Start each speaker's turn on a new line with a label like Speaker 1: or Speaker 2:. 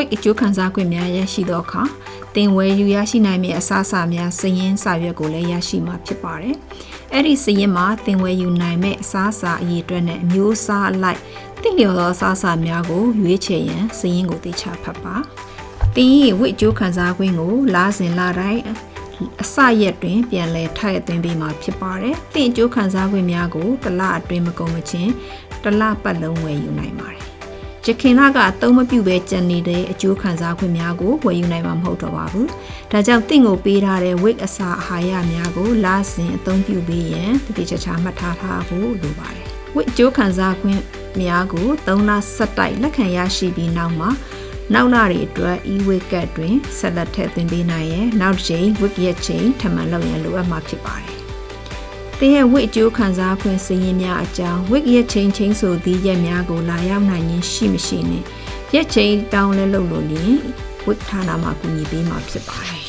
Speaker 1: wig အကျိုးခံစားခွင့်များရရှိသောအခါတင်ဝယ်ယူရရှိနိုင်မည့်အစားအစာများစည်ရင်းစာရွက်ကိုလည်းရရှိမှာဖြစ်ပါတယ်။အဲ့ဒီစည်ရင်းမှာတင်ဝယ်ယူနိုင်မယ့်အစားအစာအရေးအတွက်နဲ့အမျိုးအစားအလိုက်တင့်လျော်သောအစားအစာများကိုရွေးချယ်ရန်စည်ရင်းကိုသိချဖတ်ပါ။တင်ရဲ့ wig အကျိုးခံစားခွင့်ကိုလာစဉ်လာတိုင်းအစရက်တွင်ပြန်လည်ထည့်သွင်းပေးမှာဖြစ်ပါတယ်။တင်အကျိုးခံစားခွင့်များကိုတစ်လအတွင်းမကုန်မချင်းတစ်လပတ်လုံးဝယ်ယူနိုင်ပါတယ်။ဂျခင်လကအသုံးမပြုဘဲကြံနေတဲ့အကျိုးခံစားခွင့်များကိုဝယ်ယူနိုင်မှာမဟုတ်တော့ပါဘူး။ဒါကြောင့်တင့်ကိုပေးထားတဲ့ wig အစာအာဟာရများကိုလစဉ်အသုံးပြုပေးရန်တတိချာချာမှတ်ထားဖို့လိုပါတယ်။ wig အကျိုးခံစားခွင့်များကို3လဆက်တိုက်လက်ခံရရှိပြီးနောက်မှာနောက်လတွေအတွက် e-wig ကတ်တွင်ဆက်လက်ထည့်သွင်းပေးနိုင်ရန်နောက်တစ်ချိန် wig ရက်ချိန်ထပ်မံလုပ်ရန်လိုအပ်မှာဖြစ်ပါတယ်။တင်ရဲ့ wig အကျိုးခံစားခွင့်စည်ရင်းများအကြောင်း wig ရက်ချိန်ချင်းဆိုသည့်ရက်များကိုလာရောက်နိုင်ခြင်းရှိမရှိနဲ့ရက်ချိန်တောင်းလဲလုပ်လို့ရင် wig ဌာနမှာကူညီပေးမှာဖြစ်ပါတယ်